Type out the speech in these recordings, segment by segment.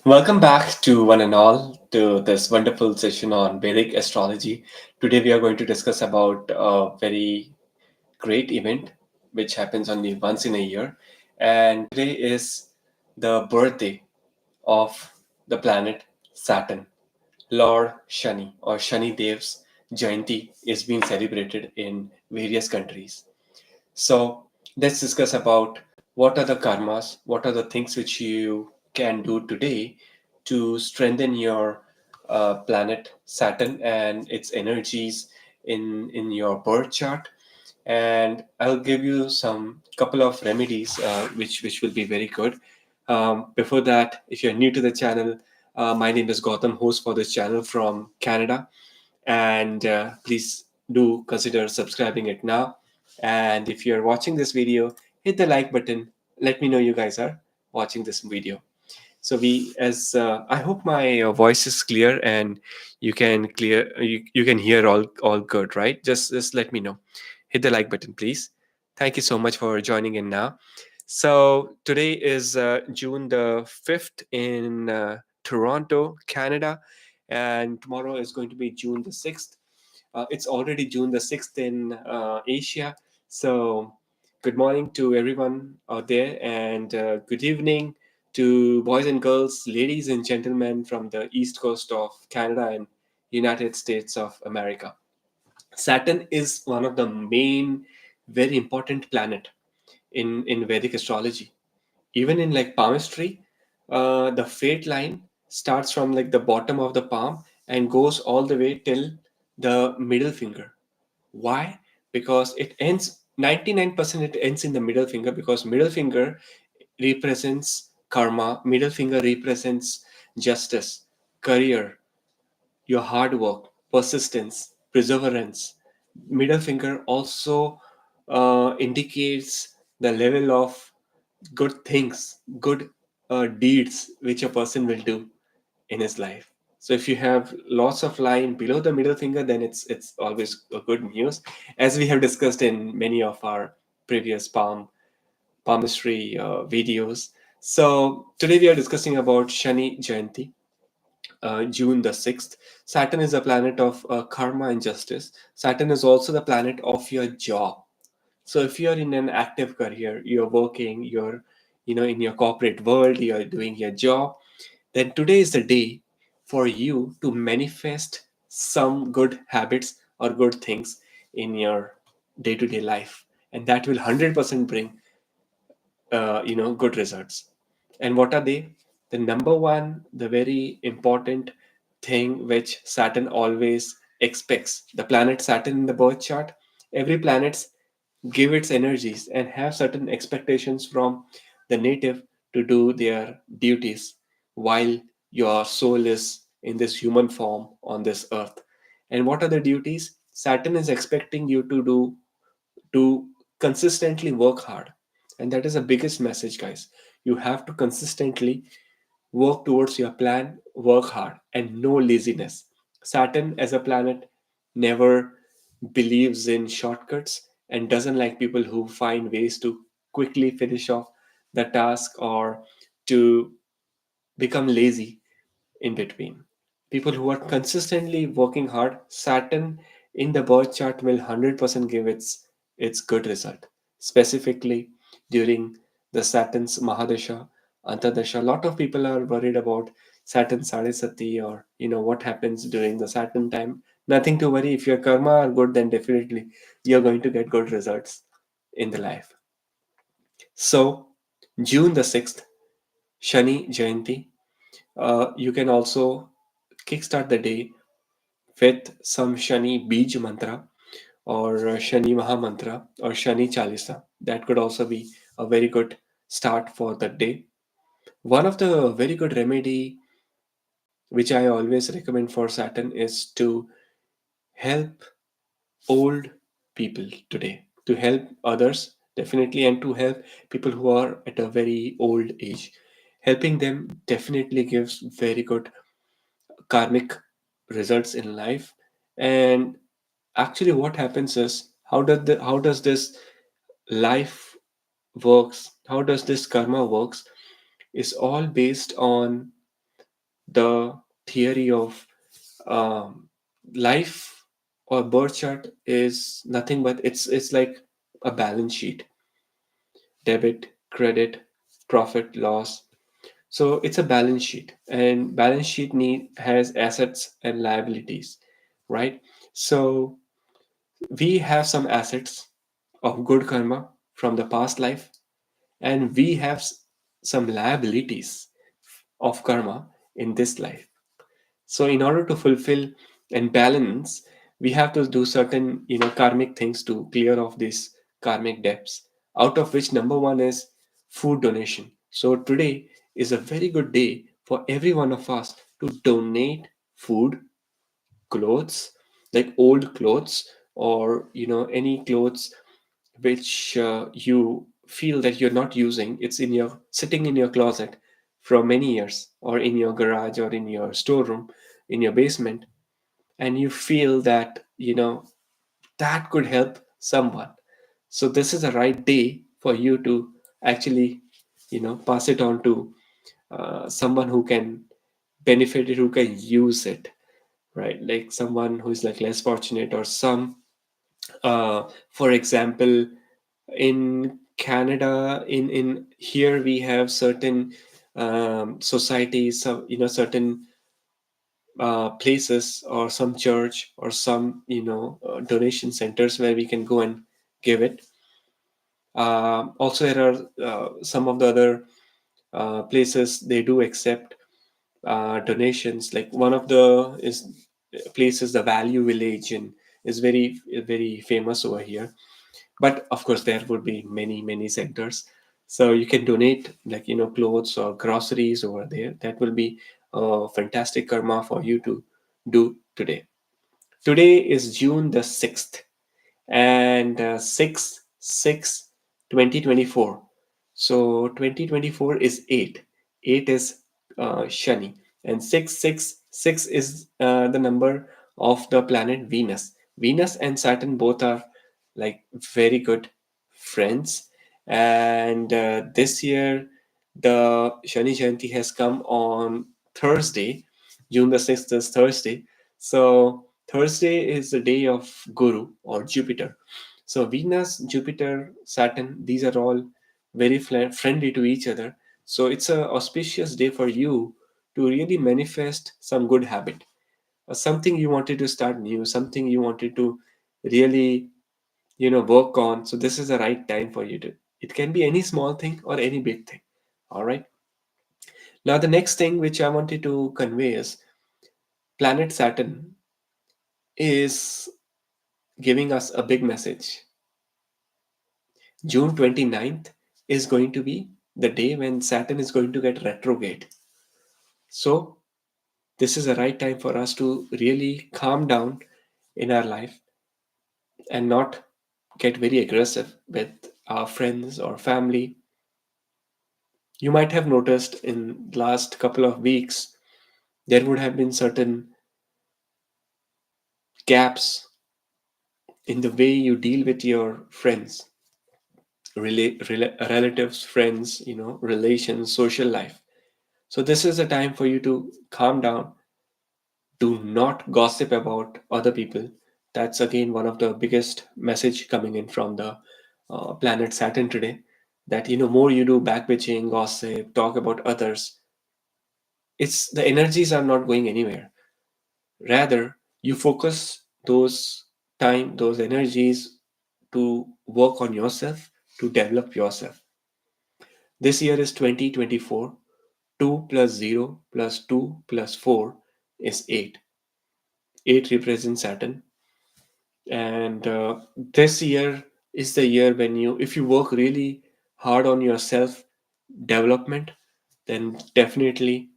Welcome back to one and all to this wonderful session on Vedic astrology. Today we are going to discuss about a very great event which happens only once in a year, and today is the birthday of the planet Saturn. Lord Shani or Shani Dev's Jayanti is being celebrated in various countries. So let's discuss about what are the karmas, what are the things which you can do today to strengthen your planet Saturn and its energies in your birth chart. And I'll give you some couple of remedies which will be very good. Before that, if you're new to the channel, my name is Gautam, host for this channel from Canada, and please do consider subscribing it now. And if you're watching this video, hit the like button. Let me know you guys are watching this video. So we, as I hope my voice is clear and you can hear all good, right? Just let me know. Hit the like button, please. Thank you so much for joining in now. So today is June the 5th in Toronto, Canada, and tomorrow is going to be June the 6th. It's already June the 6th in Asia. So, good morning to everyone out there, and good evening to boys and girls, ladies and gentlemen from the east coast of Canada and United States of America. Saturn is one of the main, very important planet in Vedic astrology. Even in like palmistry, the fate line starts from like the bottom of the palm and goes all the way till the middle finger. Why? Because it ends 99% it ends in the middle finger, because middle finger represents karma, middle finger represents justice, career, your hard work, persistence, perseverance. Middle finger also indicates the level of good things, good deeds which a person will do in his life. So if you have lots of line below the middle finger, then it's always a good news, as we have discussed in many of our previous palmistry videos. So today we are discussing about Shani Jayanti, June the 6th. Saturn is a planet of karma and justice. Saturn is also the planet of your job. So if you're in an active career, you're working, you're in your corporate world, you're doing your job, then today is the day for you to manifest some good habits or good things in your day-to-day life, and that will 100% bring good results. And what are they? The number one, the very important thing which Saturn always expects, the planet Saturn in the birth chart, every planet give its energies and have certain expectations from the native to do their duties while your soul is in this human form on this earth. And what are the duties? Saturn is expecting you to consistently work hard. And that is the biggest message, guys. You have to consistently work towards your plan, work hard, and no laziness. Saturn, as a planet, never believes in shortcuts and doesn't like people who find ways to quickly finish off the task or to become lazy in between. People who are consistently working hard, Saturn in the birth chart will 100% give its good result. Specifically during the Saturn's Mahadasha, Antardasha, a lot of people are worried about Saturn Sadesati, or what happens during the Saturn time. Nothing to worry. If your karma are good, then definitely you're going to get good results in the life. So June the 6th, Shani Jayanti. You can also kickstart the day with some Shani Bij mantra or Shani Maha mantra or Shani Chalisa. That could also be a very good start for the day. One of the very good remedy which I always recommend for Saturn is to help old people today, to help others definitely, and to help people who are at a very old age. Helping them definitely gives very good karmic results in life. And actually what happens is, how does this life works, how does this karma works, is all based on the theory of um, life or birth chart is nothing but it's like a balance sheet: debit, credit, profit, loss. So it's a balance sheet, and balance sheet need has assets and liabilities, right? So we have some assets of good karma from the past life, and we have some liabilities of karma in this life. So in order to fulfill and balance, we have to do certain, karmic things to clear off these karmic debts, out of which number one is food donation. So today is a very good day for every one of us to donate food, clothes, like old clothes, or any clothes which you feel that you're not using. It's in your sitting in your closet for many years, or in your garage, or in your storeroom, in your basement, and you feel that that could help someone. So this is the right day for you to actually pass it on to someone who can benefit it, who can use it, right? Like someone who is like less fortunate, or some for example, in Canada, in here we have certain societies, so certain places, or some church, or some donation centers where we can go and give it. Also, there are some of the other places they do accept donations. Like one of the is places, the Value Village, and is very famous over here. But of course there would be many centers, so you can donate, like clothes or groceries over there. That will be a fantastic karma for you to do today. Today is June the 6th, and 6 6 2024. So 2024 is 8. 8 is Shani, and 666 is the number of the planet Venus. Venus and Saturn both are like very good friends, and this year the Shani Jayanti has come on Thursday. June the 6th is Thursday. So Thursday is the day of Guru or Jupiter. So Venus, Jupiter, Saturn, these are all very friendly to each other. So it's a auspicious day for you to really manifest some good habit, or something you wanted to start new, something you wanted to really, work on. So this is the right time for you to. It can be any small thing or any big thing. All right. Now the next thing which I wanted to convey is planet Saturn is giving us a big message. June 29th is going to be the day when Saturn is going to get retrograde. So, this is the right time for us to really calm down in our life and not get very aggressive with our friends or family. You might have noticed in the last couple of weeks there would have been certain gaps in the way you deal with your friends, relatives, friends, relations, social life. So this is a time for you to calm down. Do not gossip about other people. That's again one of the biggest message coming in from the planet Saturn today. That more you do backbitching, gossip, talk about others, it's the energies are not going anywhere. Rather, you focus those energies to work on yourself, to develop yourself. This year is 2024. 2 plus 0 plus 2 plus 4 is 8. 8 represents Saturn. And this year is the year when if you work really hard on your self development, then definitely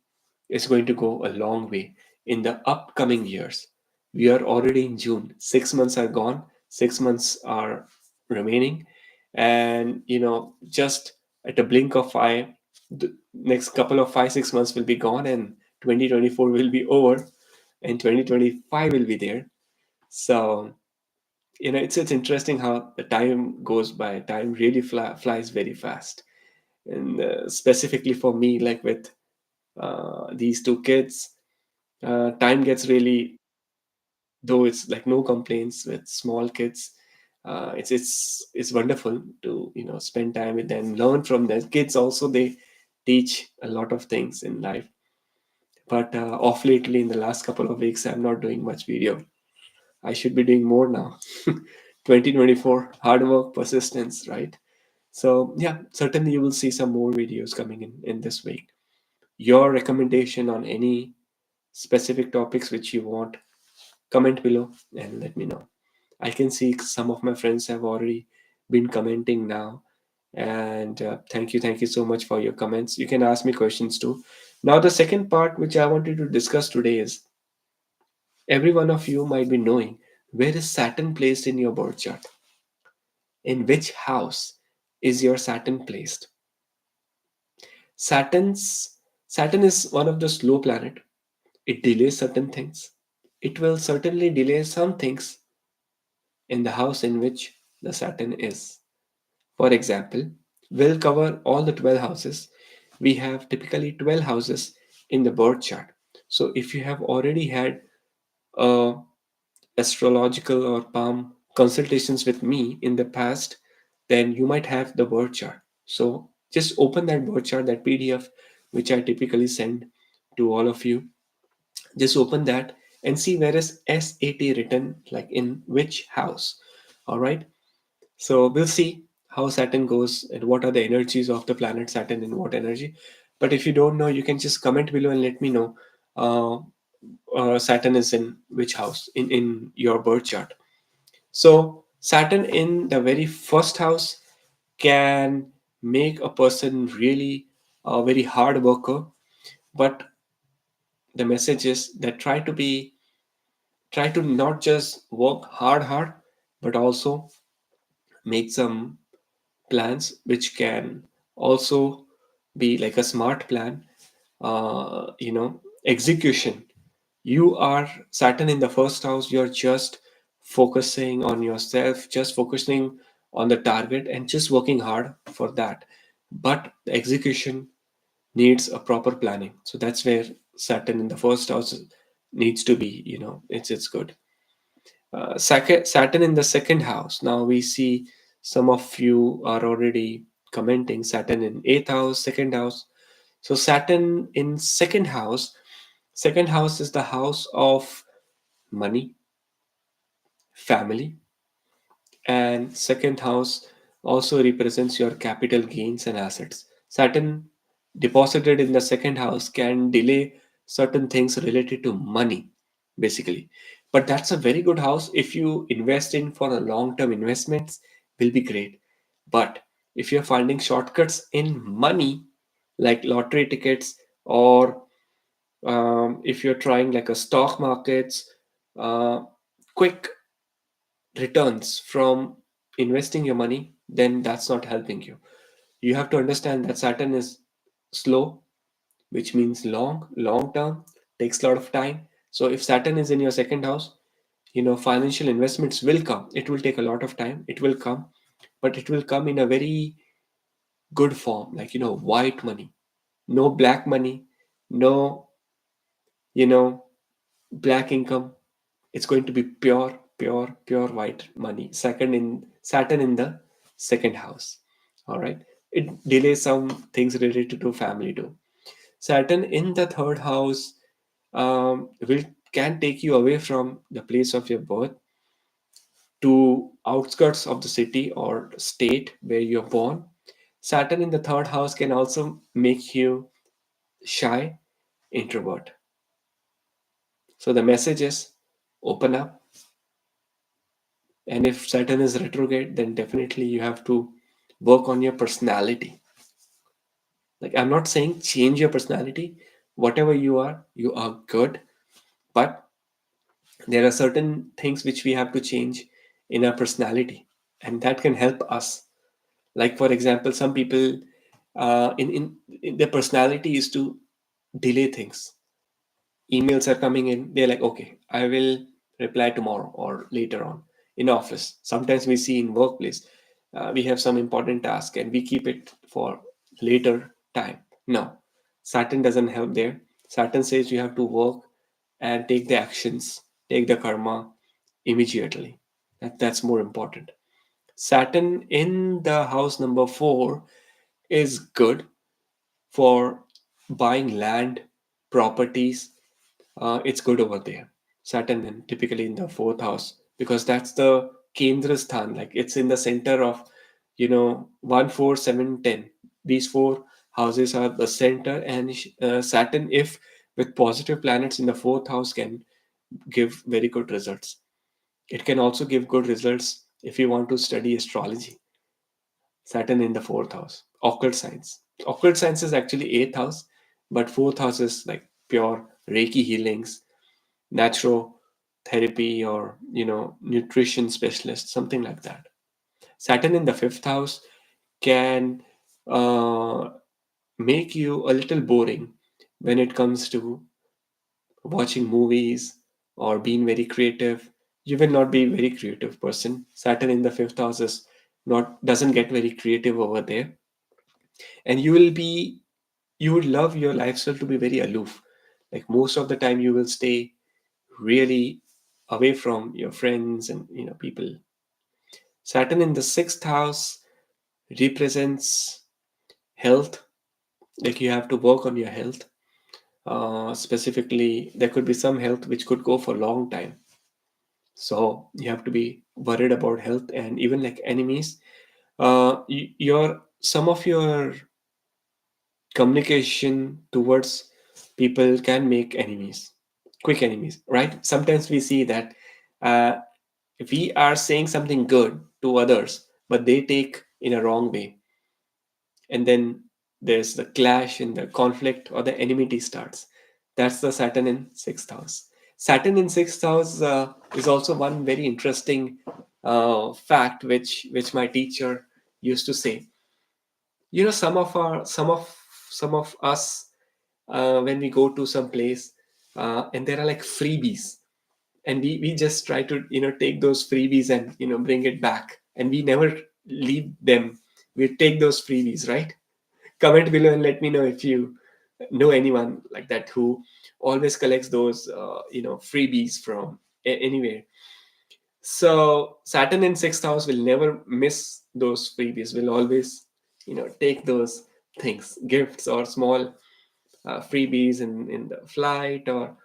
it's going to go a long way in the upcoming years. We are already in June. 6 months are gone, 6 months are remaining. And, just at a blink of eye, the next couple of 5 6 months will be gone, and 2024 will be over, and 2025 will be there. So it's interesting how the time goes by. Time really flies very fast, and specifically for me, like with these two kids. Time gets really, though it's like no complaints with small kids. It's wonderful to spend time with them, learn from them. Kids also, they teach a lot of things in life. But off lately, in the last couple of weeks, I'm not doing much video. I should be doing more now. 2024, hard work, persistence, right? So yeah, certainly you will see some more videos coming in this week. Your recommendation on any specific topics which you want, comment below and let me know. I can see some of my friends have already been commenting now. And thank you so much for your comments. You can ask me questions too. Now, the second part which I wanted to discuss today is, every one of you might be knowing, where is Saturn placed in your birth chart? In which house is your Saturn placed? Saturn's Saturn is one of the slow planet. It delays certain things. It will certainly delay some things in the house in which the Saturn is. For example, we'll cover all the 12 houses. We have typically 12 houses in the birth chart. So if you have already had a astrological or palm consultations with me in the past, then you might have the birth chart. So just open that birth chart, that PDF, which I typically send to all of you. Just open that and see where is SAT written, like in which house. All right. So we'll see how Saturn goes and what are the energies of the planet Saturn in what energy. But if you don't know, you can just comment below and let me know. Uh, Saturn is in which house in your birth chart. So Saturn in the very first house can make a person really a very hard worker. But the message is that try to not just work hard, but also make some plans which can also be like a smart plan. Execution. You are Saturn in the first house, you're just focusing on yourself, just focusing on the target and just working hard for that. But the execution needs a proper planning. So that's where Saturn in the first house needs to be, it's good. Saturn in the second house. Now we see some of you are already commenting Saturn in eighth house, second house. So Saturn in second house is the house of money, family, and second house also represents your capital gains and assets. Saturn deposited in the second house can delay certain things related to money, basically. But that's a very good house if you invest in for a long-term investments, will be great. But if you're finding shortcuts in money, like lottery tickets, or if you're trying like a stock markets, uh, quick returns from investing your money, then that's not helping you. You have to understand that Saturn is slow, which means long term, takes a lot of time. So if Saturn is in your second house, financial investments will come. It will take a lot of time. It will come, but it will come in a very good form, like white money, no black money, no you know black income. It's going to be pure white money. Second in Saturn in the second house. All right. It delays some things related to family too. Saturn in the third house will can take you away from the place of your birth to outskirts of the city or state where you're born. Saturn in the third house can also make you shy, introvert. So the message is, open up. And if Saturn is retrograde, then definitely you have to work on your personality. Like, I'm not saying change your personality. Whatever you are good. But there are certain things which we have to change in our personality, and that can help us. Like, for example, some people, in their personality is to delay things. Emails are coming in, they're like, okay, I will reply tomorrow or later on. In office, sometimes we see in workplace, we have some important task and we keep it for later time. No, Saturn doesn't help there. Saturn says you have to work and take the actions, take the karma immediately. That's more important. Saturn in the house number 4 is good for buying land, properties. It's good over there. Saturn in, typically in the fourth house, because that's the Kendra Sthan, like it's in the center of, 1, 4, 7, 10. These four houses are the center, and Saturn, if with positive planets in the fourth house, can give very good results. It can also give good results if you want to study astrology. Saturn in the fourth house. Occult science. Occult science is actually eighth house, but fourth house is like pure Reiki healings, natural therapy, or nutrition specialist, something like that. Saturn in the fifth house can uh, make you a little boring when it comes to watching movies or being very creative. You will not be a very creative person. Saturn in the fifth house is not doesn't get very creative over there, and you would love your lifestyle to be very aloof. Like most of the time, you will stay really away from your friends and people. Saturn in the sixth house represents health. Like you have to work on your health. Specifically, there could be some health which could go for a long time. So you have to be worried about health, and even like enemies. Your some of your communication towards people can make enemies, quick enemies, right? Sometimes we see that uh, we are saying something good to others, but they take in a wrong way, and then there's the clash and the conflict or the enmity starts. That's the Saturn in sixth house. Saturn in sixth house is also one very interesting fact which my teacher used to say. Some of us, when we go to some place, and there are like freebies, and we just try to take those freebies and bring it back, and we never leave them. We take those freebies, right? Comment below and let me know if you know anyone like that who always collects those freebies from anywhere. So Saturn in sixth house will never miss those freebies, will always take those things, gifts or small freebies in the flight, or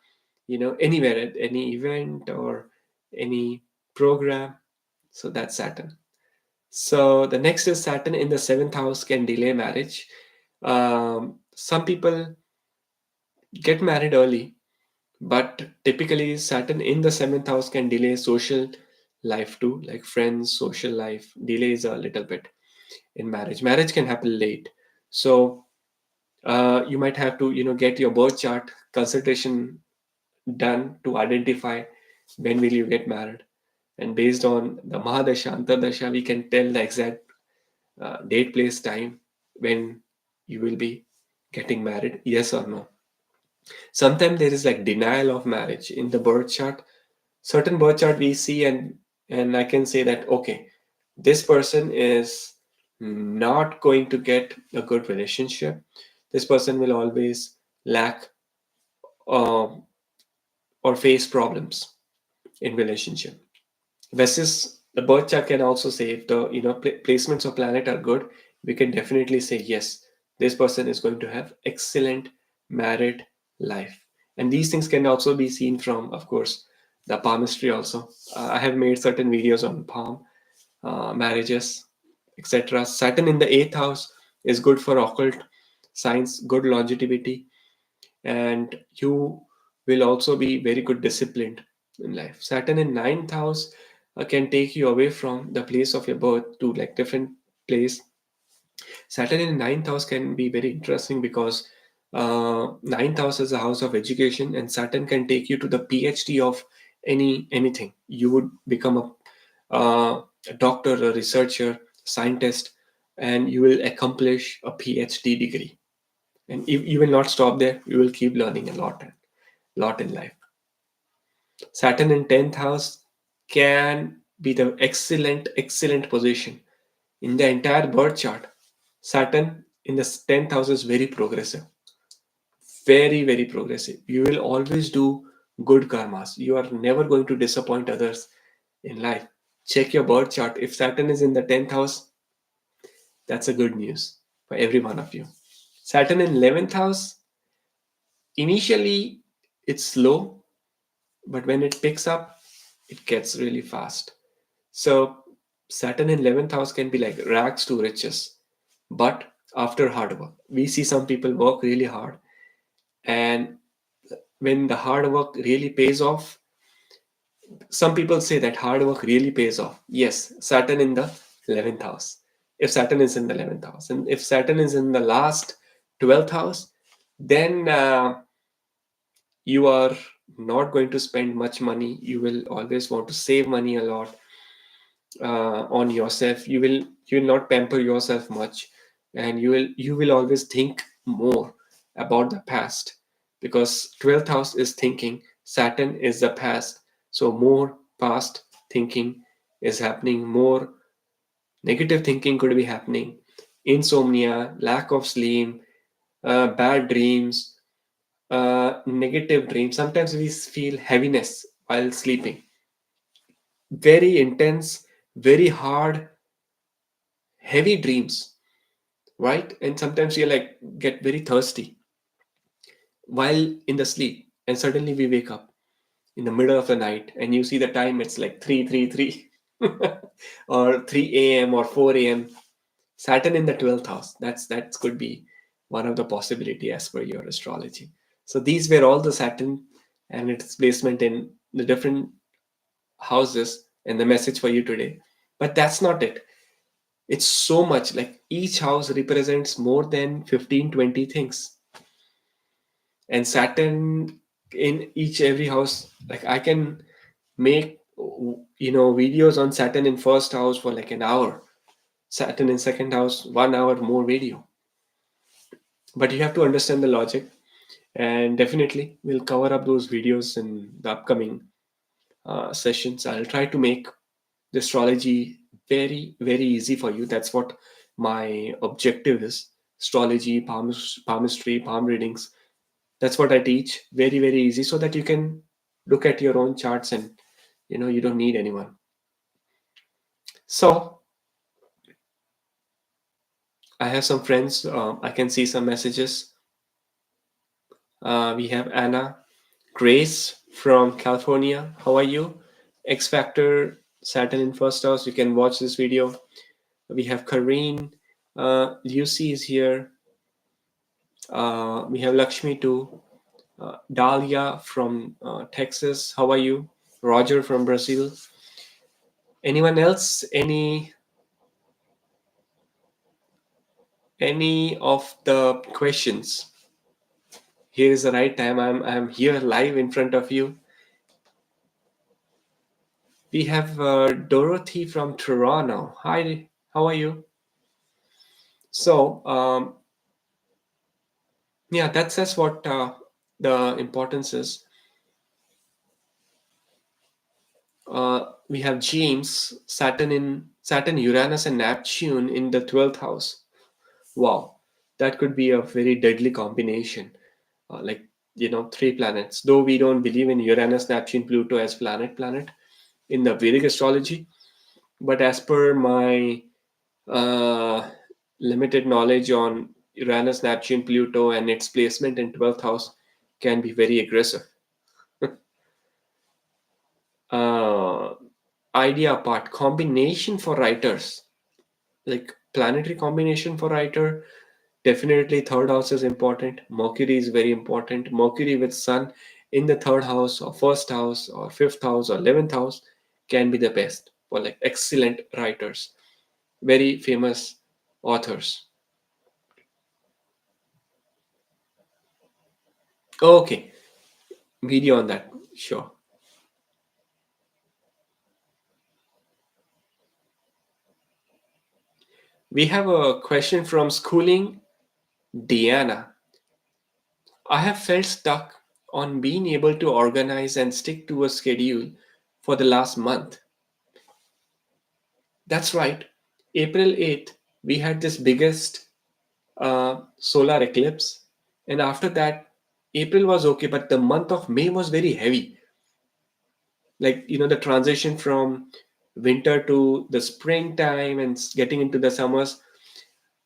anywhere at any event or any program. So that's Saturn. So the next is Saturn in the seventh house can delay marriage. Some people get married early, but typically Saturn in the seventh house can delay social life too, like friends, social life delays a little bit in marriage. Marriage can happen late. So you might have to get your birth chart consultation done to identify when will you get married, and based on the Mahadasha, Antardasha, we can tell the exact date, place, time when you will be getting married, yes or no. Sometimes there is like denial of marriage in the birth chart. Certain birth chart we see, and I can say that okay, this person is not going to get a good relationship. This person will always lack uh, or face problems in relationship. Versus the birth chart can also say if the placements of planet are good, we can definitely say yes, this person is going to have excellent married life. And these things can also be seen from, of course, the palmistry also. I have made certain videos on palm marriages, etc. Saturn in the eighth house is good for occult science, good longevity, and you will also be very good disciplined in life. Saturn in ninth house can take you away from the place of your birth to like different place. Saturn in ninth house can be very interesting because ninth house is a house of education, and Saturn can take you to the PhD of anything. You would become a doctor, a researcher, scientist, and you will accomplish a PhD degree. And you will not stop there. You will keep learning a lot in life. Saturn in 10th house can be the excellent position in the entire birth chart. Saturn in the 10th house is very progressive. very, very progressive. You will always do good karmas. You are never going to disappoint others in life. Check your birth chart. If Saturn is in the 10th house, that's a good news for every one of you. Saturn in 11th house, initially it's slow, but when it picks up, it gets really fast. So Saturn in 11th house can be like rags to riches, but after hard work. We see some people work really hard, and when the hard work really pays off, some people say that hard work really pays off. Yes, Saturn in the 11th house. If Saturn is in the 11th house, and if Saturn is in the last 12th house, then you are not going to spend much money. You will always want to save money a lot on yourself. You will not pamper yourself much, and you will always think more about the past, because 12th house is thinking, Saturn is the past, so more past thinking is happening, more negative thinking could be happening, insomnia, lack of sleep, bad dreams, negative dreams. Sometimes we feel heaviness while sleeping, very intense, very hard, heavy dreams, right? And sometimes you like get very thirsty while in the sleep, and suddenly we wake up in the middle of the night and you see the time, it's like 3 or 3 a.m. or 4 a.m. Saturn in the 12th house. That could be one of the possibility as per your astrology. So these were all the Saturn and its placement in the different houses and the message for you today. But that's not it. It's so much, like each house represents more than 15, 20 things. And Saturn in each every house, like I can make videos on Saturn in first house for like an hour, Saturn in second house 1 hour more video. But you have to understand the logic, and definitely we'll cover up those videos in the upcoming sessions. I'll try to make the astrology very, very easy for you. That's what my objective is. Astrology, palmistry, palm readings, that's what I teach, very, very easy, so that you can look at your own charts, and you don't need anyone. So I have some friends, I can see some messages. We have Anna, Grace from California. How are you? X Factor, Saturn in first house. You can watch this video. We have Kareen. Lucy is here. We have Lakshmi too. Dahlia from Texas. How are you? Roger from Brazil. Anyone else? Any of the questions? Here is the right time. I'm here live in front of you. We have Dorothy from Toronto. Hi, how are you? So, yeah, that's what the importance is. We have James, Saturn, Uranus, and Neptune in the 12th house. Wow, that could be a very deadly combination. Like, three planets. Though we don't believe in Uranus, Neptune, Pluto as planet in the Vedic astrology, but as per my uh, limited knowledge on Uranus, Neptune, Pluto, and its placement in 12th house, can be very aggressive. uh, Idea apart, combination for writers, like planetary combination for writer, definitely third house is important. Mercury is very important. Mercury with Sun in the third house or first house or fifth house or 11th house can be the best for like excellent writers, very famous authors. Okay, video on that, sure. We have a question from Schooling Diana. I have felt stuck on being able to organize and stick to a schedule for the last month. That's right. April 8th, we had this biggest solar eclipse. And after that, April was okay, but the month of May was very heavy. Like, the transition from winter to the springtime and getting into the summers.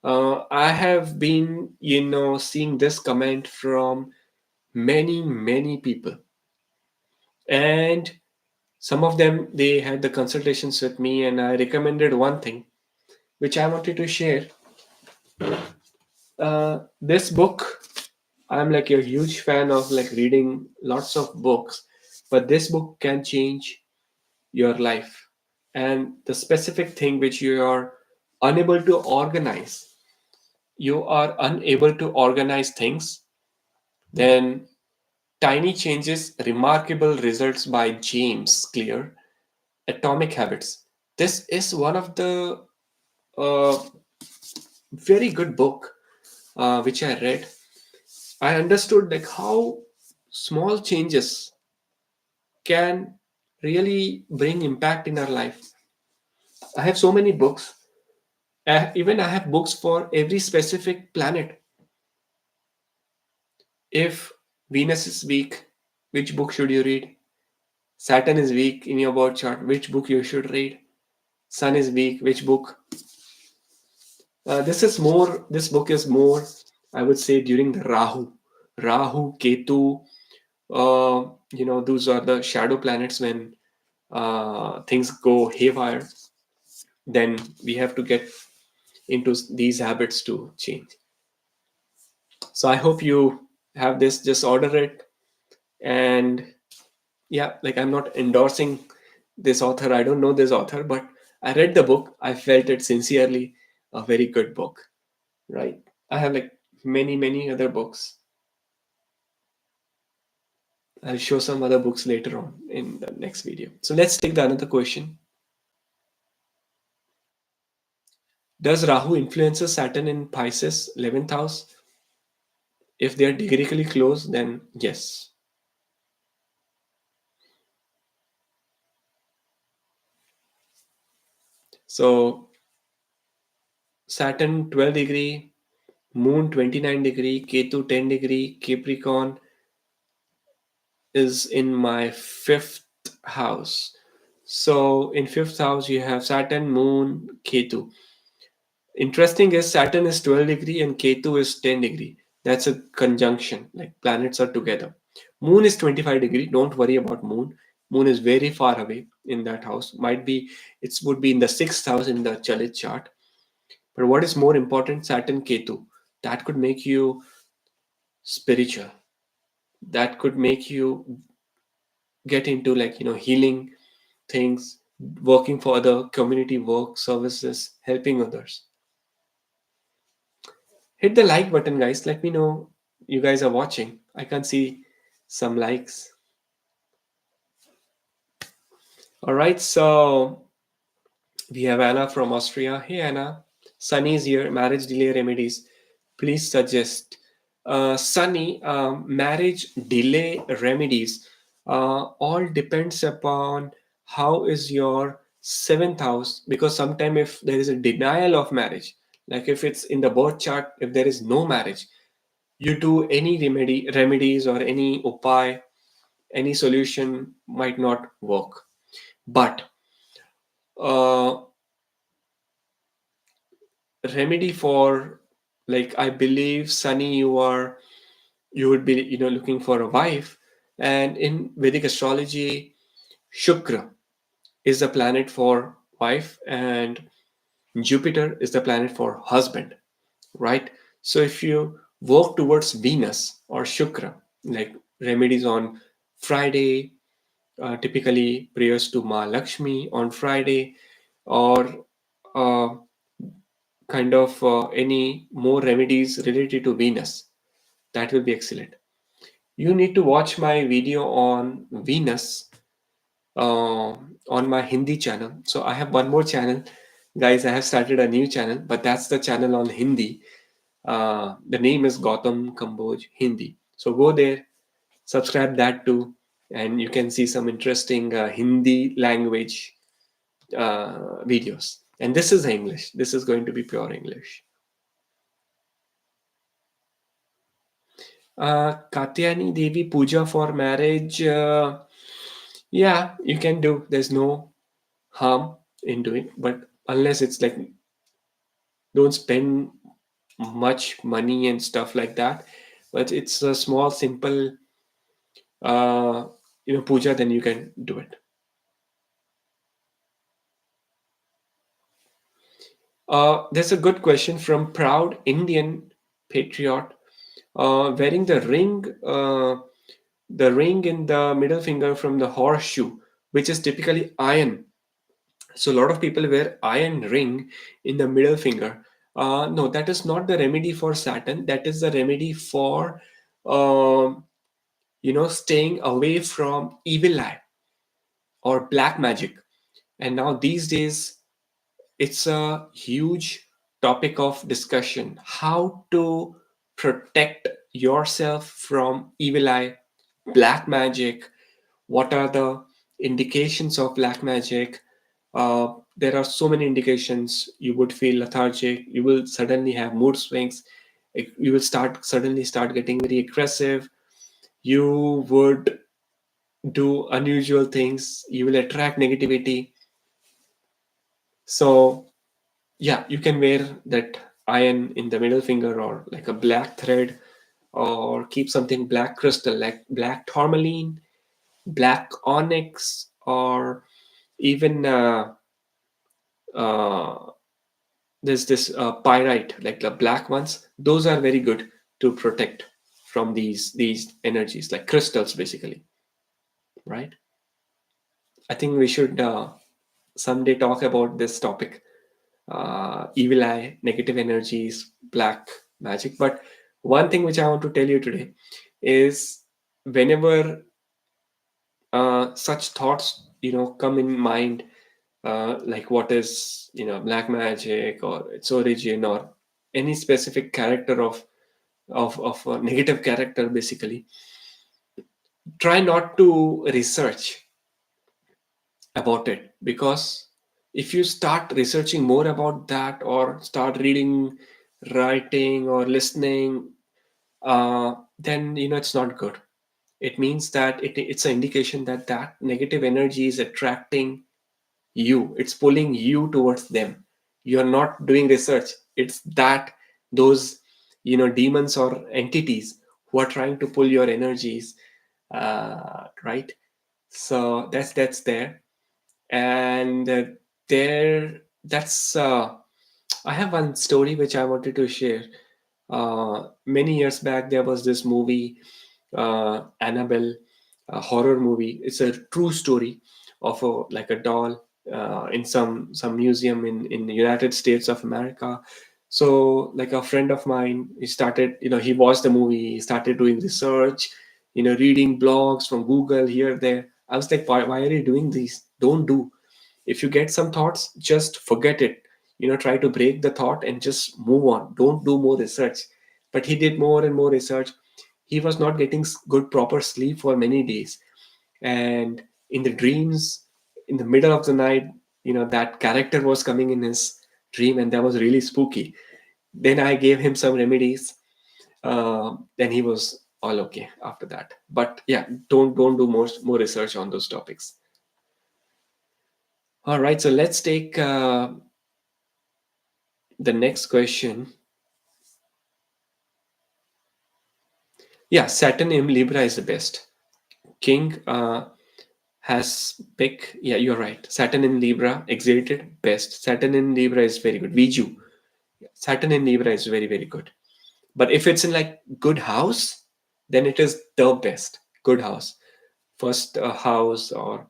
I have been, seeing this comment from many, many people. And some of them, they had the consultations with me, and I recommended one thing, which I wanted to share. This book, I'm like a huge fan of like reading lots of books, but this book can change your life. And the specific thing which you are unable to organize, you are unable to organize things, then Tiny Changes, Remarkable Results by James Clear, Atomic Habits. This is one of the uh, very good book which I read. I understood like how small changes can really bring impact in our life. I have so many books. Even I have books for every specific planet. If Venus is weak, which book should you read? Saturn is weak in your birth chart, which book you should read? Sun is weak, which book? This is more. This book is more, I would say, during the Rahu, Ketu. Those are the shadow planets when things go haywire. Then we have to get into these habits to change. So I hope you have this. Just order it, and yeah, like I'm not endorsing this author. I don't know this author, but I read the book. I felt it sincerely a very good book. Right? I have like many, many other books. I'll show some other books later on in the next video. So let's take the another question. Does Rahu influences Saturn in Pisces 11th house? If they are degreically close, then yes. So Saturn 12 degree, Moon 29 degree, Ketu 10 degree, Capricorn is in my fifth house. So in fifth house you have Saturn, Moon, Ketu. Interesting is Saturn is 12 degree and Ketu is 10 degree. That's a conjunction, like planets are together. Moon is 25 degree. Don't worry about Moon. Moon is very far away in that house. Might be it would be in the sixth house in the Chalit chart. But what is more important, Saturn Ketu, that could make you spiritual. That could make you get into like healing things, working for other community work, services, helping others. Hit the like button, guys. Let me know you guys are watching. I can see some likes. All right, so we have Anna from Austria. Hey, Anna. Sunny is here. Marriage delay remedies. Please suggest. Sunny, marriage delay remedies. All depends upon how is your seventh house. Because sometimes if there is a denial of marriage, like if it's in the birth chart, if there is no marriage, you do any remedies or any upay, any solution might not work. But uh, remedy for, like, I believe, Sunny, you would be looking for a wife, and in Vedic astrology, Shukra is the planet for wife, and Jupiter is the planet for husband, right? So if you work towards Venus or Shukra, like remedies on Friday, typically prayers to Ma Lakshmi on Friday, or uh, kind of any more remedies related to Venus. That will be excellent. You need to watch my video on Venus on my Hindi channel. So I have one more channel. Guys, I have started a new channel, but that's the channel on Hindi. The name is Gautam Kamboj Hindi. So go there, subscribe that too, and you can see some interesting Hindi language videos. And this is English. This is going to be pure English. Katyani Devi Puja for marriage. Yeah, you can do. There's no harm in doing, but unless it's like don't spend much money and stuff like that. But it's a small, simple, uh, puja. Then you can do it. There's a good question from proud Indian patriot. Wearing the ring in the middle finger from the horseshoe, which is typically iron. So a lot of people wear iron ring in the middle finger. No, that is not the remedy for Saturn. That is the remedy for, um, staying away from evil eye or black magic. And now these days, it's a huge topic of discussion how to protect yourself from evil eye, black magic. What are the indications of black magic? There are so many indications. You would feel lethargic, you will suddenly have mood swings, you will suddenly start getting very aggressive, you would do unusual things, you will attract negativity. So yeah, you can wear that iron in the middle finger or like a black thread, or keep something black crystal like black tourmaline, black onyx, or even uh, there's this pyrite, like the black ones. Those are very good to protect from these energies, like crystals, basically, right? I think we should someday talk about this topic, evil eye, negative energies, black magic. But one thing which I want to tell you today is whenever such thoughts, come in mind, like what is, black magic or its origin or any specific character of a negative character, basically, try not to research about it, because if you start researching more about that or start reading, writing, or listening, then it's not good. It means that it's an indication that that negative energy is attracting you, it's pulling you towards them. You're not doing research, it's that those demons or entities who are trying to pull your energies, right? So that's there. And there that's I have one story which I wanted to share. Many years back there was this movie, Annabelle, a horror movie. It's a true story of like a doll in some museum in the United States of America. So like a friend of mine, he started, he watched the movie, he started doing research, reading blogs from Google here, there. I was like, why are you doing this? Don't do. If you get some thoughts, just forget it. Try to break the thought and just move on. Don't do more research. But he did more and more research. He was not getting good proper sleep for many days, and in the dreams, in the middle of the night, that character was coming in his dream, and that was really spooky. Then I gave him some remedies. Then he was all okay after that. But yeah, don't do more research on those topics. All right, so let's take the next question. Yeah, Saturn in Libra is the best. King has pick. Yeah, you're right. Saturn in Libra exhibited best. Saturn in Libra is very good. Viju. Saturn in Libra is very, very good. But if it's in like good house, then it is the best. Good house. First house, or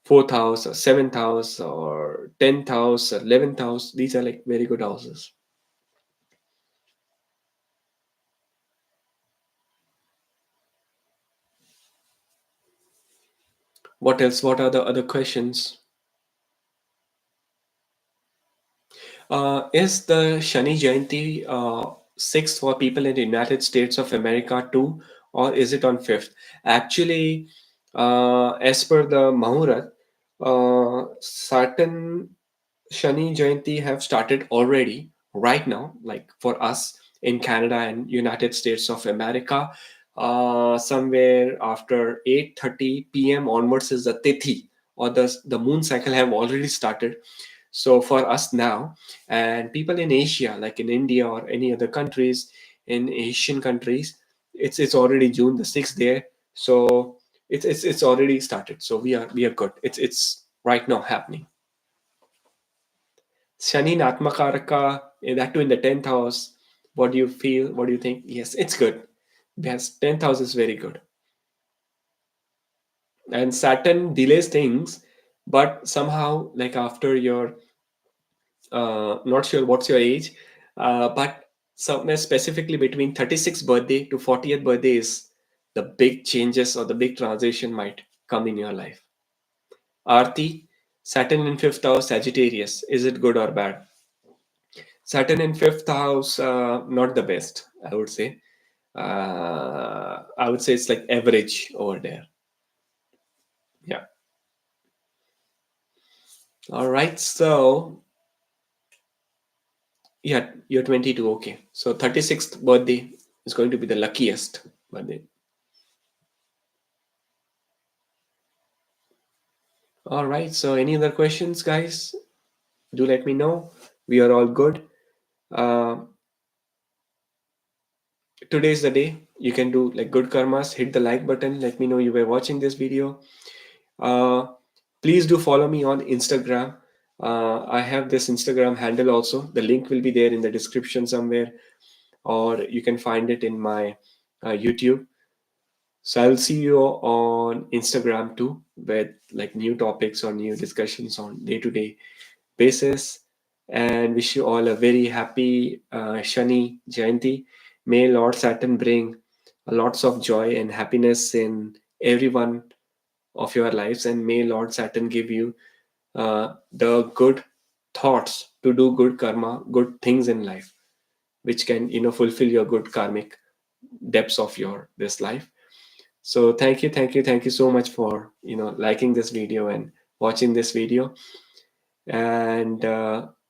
fourth house, or seventh house, or 10th house, or 11th house. These are like very good houses. What else? What are the other questions? Is the Shani Jayanti 6th for people in the United States of America too, or is it on 5th? Actually, as per the Mahurat, certain Shani Jayanti have started already right now, like for us in Canada and United States of America. Somewhere after 8:30 p.m. onwards is the Tithi, or the moon cycle have already started. So for us now, and people in Asia, like in India or any other countries, in Asian countries, it's already June the 6th there. So it's already started. So we are good. It's right now happening. Shani Natmakaraka, that too in the 10th house. What do you feel? What do you think? Yes, it's good. Yes, 10th house is very good. And Saturn delays things, but somehow, like after your, not sure what's your age, but somewhere specifically between 36th birthday to 40th birthday is the big changes or the big transition might come in your life. Arti, Saturn in 5th house, Sagittarius. Is it good or bad? Saturn in 5th house, not the best, I would say. I would say it's like average over there. Yeah. All right. So, yeah, you're 22. Okay. So, 36th birthday is going to be the luckiest birthday. All right. So, any other questions, guys? Do let me know. We are all good. Uh, Today is the day you can do like good karmas. Hit the like button. Let me know you were watching this video. Uh, Please do follow me on Instagram. I have this Instagram handle also. The link will be there in the description somewhere, or you can find it in my YouTube. So I'll see you on Instagram too, with like new topics or new discussions on day-to-day basis. And wish you all a very happy Shani Jayanti. May Lord Saturn bring lots of joy and happiness in everyone of your lives, and may Lord Saturn give you the good thoughts to do good karma, good things in life, which can fulfill your good karmic depths of your this life. So thank you so much for liking this video and watching this video. And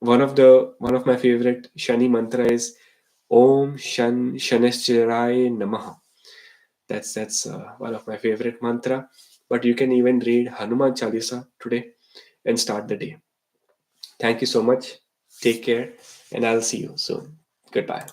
one of my favorite Shani mantra is Om Shanishcharaya Namah. That's one of my favorite mantra. But you can even read Hanuman Chalisa today and start the day. Thank you so much. Take care, and I'll see you soon. Goodbye.